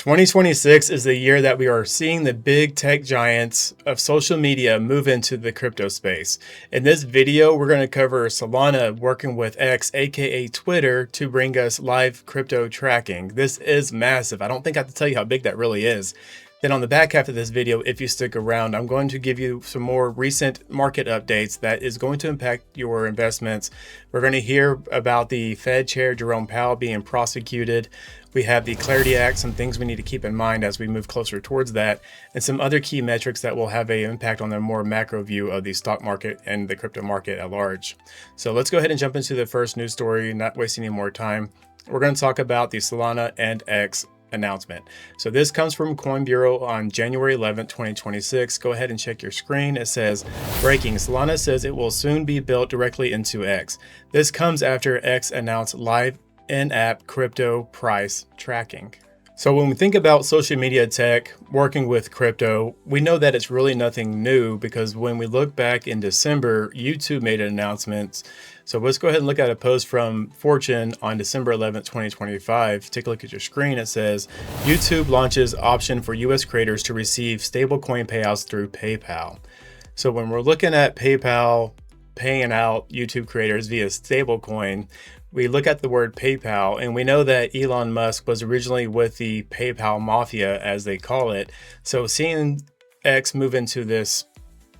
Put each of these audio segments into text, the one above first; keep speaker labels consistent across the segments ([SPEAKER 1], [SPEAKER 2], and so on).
[SPEAKER 1] 2026 is the year that we are seeing the big tech giants of social media move into the crypto space. In this video, we're going to cover Solana working with X, aka Twitter, to bring us live crypto tracking. This is massive. I don't think I have to tell you how big that really is. Then on the back half of this video, if you stick around, I'm going to give you some more recent market updates that is going to impact your investments. We're going to hear about the Fed Chair Jerome Powell being prosecuted. We have the Clarity Act, some things we need to keep in mind as we move closer towards that, and some other key metrics that will have an impact on the more macro view of the stock market and the crypto market at large. So let's go ahead and jump into the first news story, not wasting any more time. We're going to talk about the Solana and X announcement. So this comes from Coin Bureau on January 11th, 2026. Go ahead and check your screen. It says, breaking, Solana says it will soon be built directly into X. This comes after X announced live in-app crypto price tracking. So when we think about social media tech working with crypto, we know that it's really nothing new because when we look back in December, YouTube made an announcement. So let's go ahead and look at a post from Fortune on December 11th, 2025. Take a look at your screen. It says, YouTube launches option for US creators to receive stablecoin payouts through PayPal. So when we're looking at PayPal paying out YouTube creators via stablecoin, we look at the word PayPal and we know that Elon Musk was originally with the PayPal mafia, as they call it. So seeing X move into this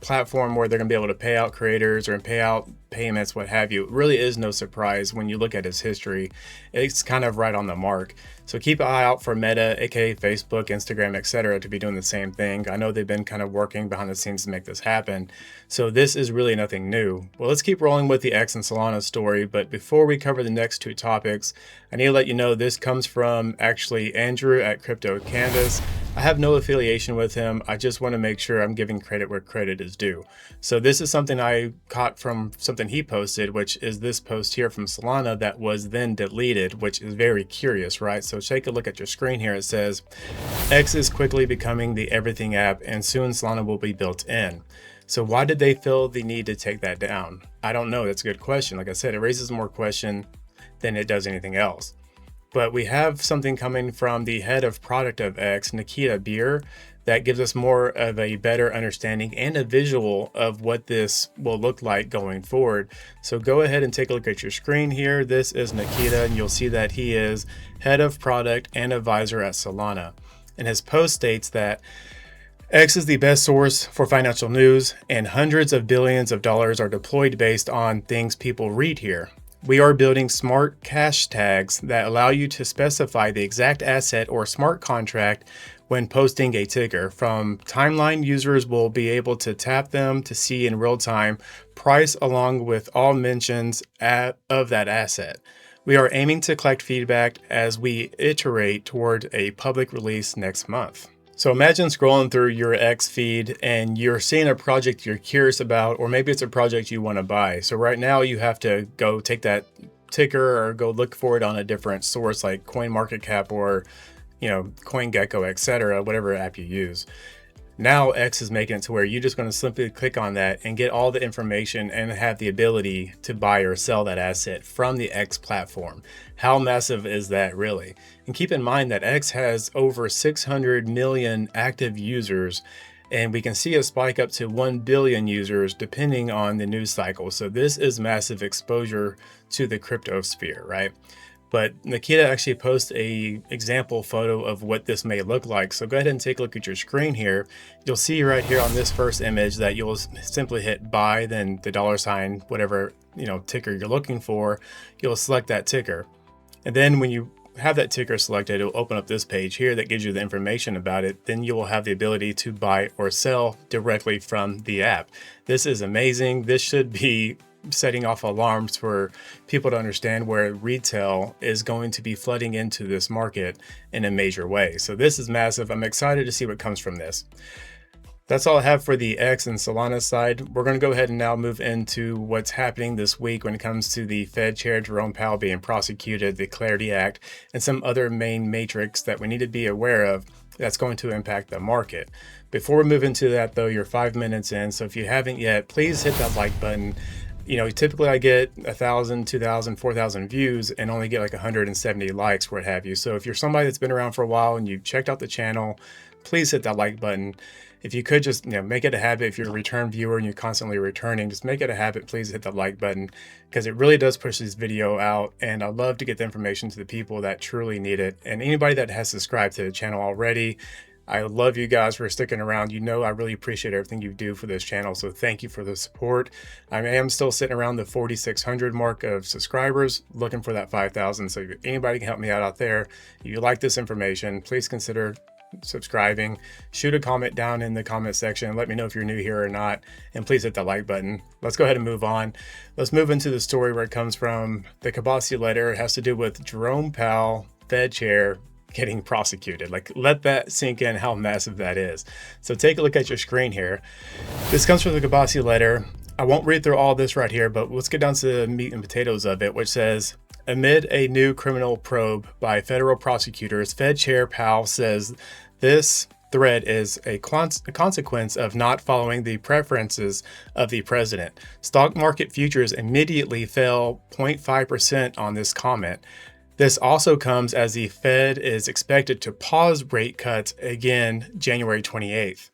[SPEAKER 1] platform where they're going to be able to pay out creators or pay out payments, what have you, really is no surprise when you look at his history. It's kind of right on the mark. So keep an eye out for Meta, aka Facebook, Instagram, etc., to be doing the same thing. I know they've been kind of working behind the scenes to make this happen. So this is really nothing new. Well, let's keep rolling with the X and Solana story. But before we cover the next two topics, I need to let you know this comes from actually Andrew at Crypto Canvas. I have no affiliation with him. I just want to make sure I'm giving credit where credit is due. So this is something I caught from something he posted, which is this post here from Solana that was then deleted, which is very curious, right? So take a look at your screen here. It says, X is quickly becoming the everything app and soon Solana will be built in. So why did they feel the need to take that down? I don't know. That's a good question. Like I said, it raises more question than it does anything else. But we have something coming from the head of product of X, Nikita Beer, that gives us more of a better understanding and a visual of what this will look like going forward. So go ahead and take a look at your screen here. This is Nikita, and you'll see that he is head of product and advisor at Solana. And his post states that X is the best source for financial news, and hundreds of billions of dollars are deployed based on things people read here. We are building smart cash tags that allow you to specify the exact asset or smart contract when posting a ticker. From timeline, users will be able to tap them to see in real time price along with all mentions of that asset. We are aiming to collect feedback as we iterate toward a public release next month. So imagine scrolling through your X feed and you're seeing a project you're curious about, or maybe it's a project you want to buy. So right now you have to go take that ticker or go look for it on a different source like CoinMarketCap or, CoinGecko, etc., whatever app you use. Now X is making it to where you're just going to simply click on that and get all the information and have the ability to buy or sell that asset from the X platform. How massive is that really? And keep in mind that X has over 600 million active users, and we can see a spike up to 1 billion users depending on the news cycle. So this is massive exposure to the crypto sphere, right? But Nikita actually posts a example photo of what this may look like. So go ahead and take a look at your screen here. You'll see right here on this first image that you'll simply hit buy, then the $, whatever, ticker you're looking for, you'll select that ticker. And then when you have that ticker selected, it'll open up this page here that gives you the information about it. Then you will have the ability to buy or sell directly from the app. This is amazing. This should be setting off alarms for people to understand where retail is going to be flooding into this market in a major way. So this is massive. I'm excited to see what comes from this. That's all I have for the X and Solana side. We're going to go ahead and now move into what's happening this week when it comes to the Fed Chair Jerome Powell being prosecuted, the Clarity Act, and some other main metrics that we need to be aware of that's going to impact the market. Before we move into that though, you're 5 minutes in, so if you haven't yet, please hit that like button. typically I get 1,000, 2,000, 4,000 views and only get like 170 likes, or what have you. So if you're somebody that's been around for a while and you've checked out the channel, please hit that like button. If you could just make it a habit, if you're a return viewer and you're constantly returning, just make it a habit. Please hit the like button, because it really does push this video out. And I love to get the information to the people that truly need it. And anybody that has subscribed to the channel already, I love you guys for sticking around. I really appreciate everything you do for this channel. So thank you for the support. I am still sitting around the 4,600 mark of subscribers, looking for that 5,000. So if anybody can help me out there, if you like this information, please consider subscribing. Shoot a comment down in the comment section. Let me know if you're new here or not. And please hit the like button. Let's go ahead and move on. Let's move into the story where it comes from. The Kabasi letter has to do with Jerome Powell, Fed chair, getting prosecuted. Like, let that sink in how massive that is. So take a look at your screen here. This comes from the Kabasi letter. I won't read through all this right here, but let's get down to the meat and potatoes of it, which says, amid a new criminal probe by federal prosecutors, Fed Chair Powell says this threat is a consequence of not following the preferences of the president. Stock market futures immediately fell 0.5% on this comment. This also comes as the Fed is expected to pause rate cuts again January 28th.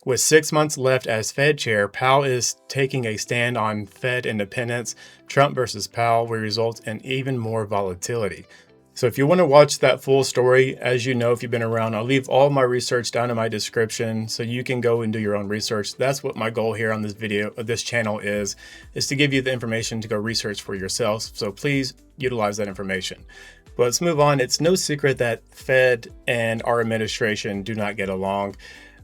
[SPEAKER 1] With 6 months left as Fed chair, Powell is taking a stand on Fed independence. Trump versus Powell will result in even more volatility. So if you want to watch that full story, as you know, if you've been around, I'll leave all my research down in my description so you can go and do your own research. That's what my goal here on this video, this channel is to give you the information to go research for yourselves. So please utilize that information. But let's move on. It's no secret that Fed and our administration do not get along.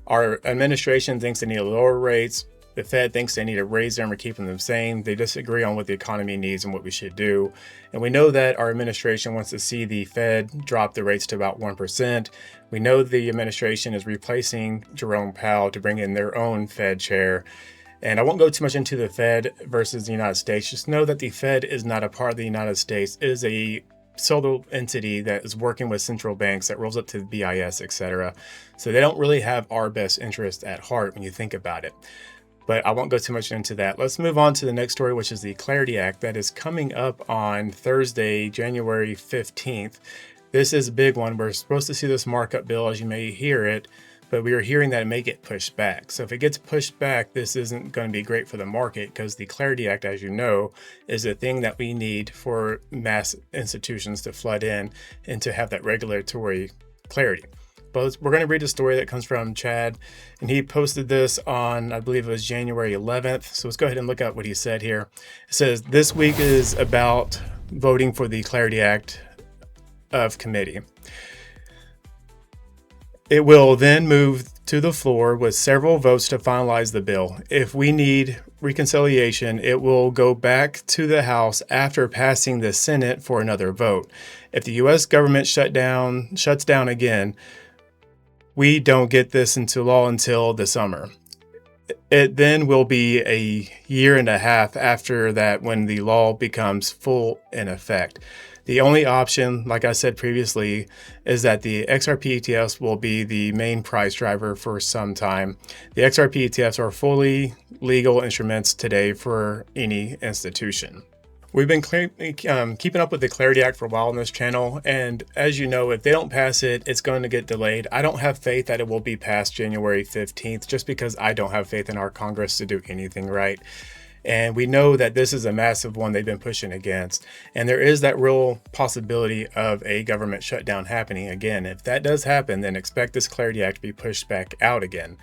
[SPEAKER 1] Our administration thinks they need to lower rates. The Fed thinks they need to raise them or keep them the same. They disagree on what the economy needs and what we should do. And we know that our administration wants to see the Fed drop the rates to about 1%. We know the administration is replacing Jerome Powell to bring in their own Fed chair. And I won't go too much into the Fed versus the United States. Just know that the Fed is not a part of the United States. It is a solo entity that is working with central banks that rolls up to the BIS, etc. So they don't really have our best interest at heart when you think about it. But I won't go too much into that. Let's move on to the next story, which is the Clarity Act that is coming up on Thursday, January 15th. This is a big one. We're supposed to see this markup bill, as you may hear it, but we are hearing that it may get pushed back. So if it gets pushed back, this isn't going to be great for the market, because the Clarity Act, as you know, is a thing that we need for mass institutions to flood in and to have that regulatory clarity. But we're going to read a story that comes from Chad, and he posted this on, I believe it was January 11th. So let's go ahead and look at what he said here. It says, this week is about voting for the Clarity Act of committee. It will then move to the floor with several votes to finalize the bill. If we need reconciliation, it will go back to the House after passing the Senate for another vote. If the U.S. government shuts down again, we don't get this into law until the summer. It then will be a year and a half after that when the law becomes full in effect. The only option, like I said previously, is that the XRP ETFs will be the main price driver for some time. The XRP ETFs are fully legal instruments today for any institution. We've been keeping up with the Clarity Act for a while on this channel, and as you know, if they don't pass it, it's going to get delayed. I don't have faith that it will be passed January 15th, just because I don't have faith in our Congress to do anything right. And we know that this is a massive one they've been pushing against. And there is that real possibility of a government shutdown happening again. If that does happen, then expect this Clarity Act to be pushed back out again.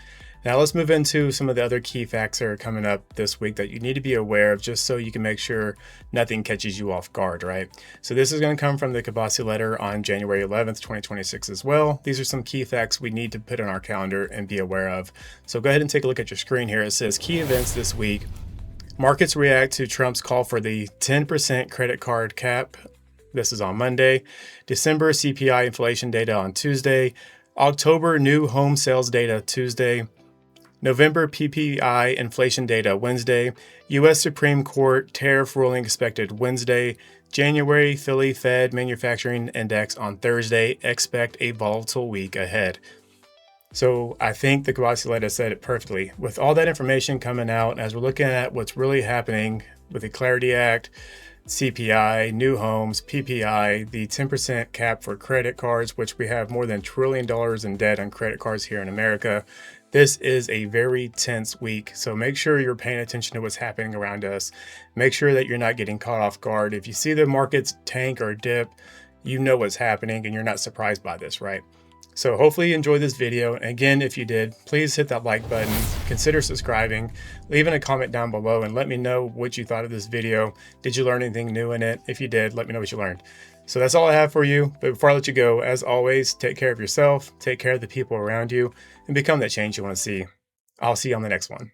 [SPEAKER 1] Now let's move into some of the other key facts that are coming up this week that you need to be aware of, just so you can make sure nothing catches you off guard, right? So this is going to come from the Kabasi letter on January 11th, 2026 as well. These are some key facts we need to put on our calendar and be aware of. So go ahead and take a look at your screen here. It says key events this week. Markets react to Trump's call for the 10% credit card cap. This is on Monday. December CPI inflation data on Tuesday. October new home sales data Tuesday. November PPI inflation data Wednesday. U.S. Supreme Court tariff ruling expected Wednesday. January Philly Fed manufacturing index on Thursday. Expect a volatile week ahead. So I think the Kabasi letter said it perfectly. With all that information coming out, as we're looking at what's really happening with the Clarity Act, CPI, new homes, PPI, the 10% cap for credit cards, which we have more than $1 trillion in debt on credit cards here in America. This is a very tense week, so make sure you're paying attention to what's happening around us. Make sure that you're not getting caught off guard. If you see the markets tank or dip, you know what's happening and you're not surprised by this, right? So hopefully you enjoyed this video. And again, if you did, please hit that like button, consider subscribing, leaving a comment down below and let me know what you thought of this video. Did you learn anything new in it? If you did, let me know what you learned. So that's all I have for you. But before I let you go, as always, take care of yourself, take care of the people around you, and become that change you want to see. I'll see you on the next one.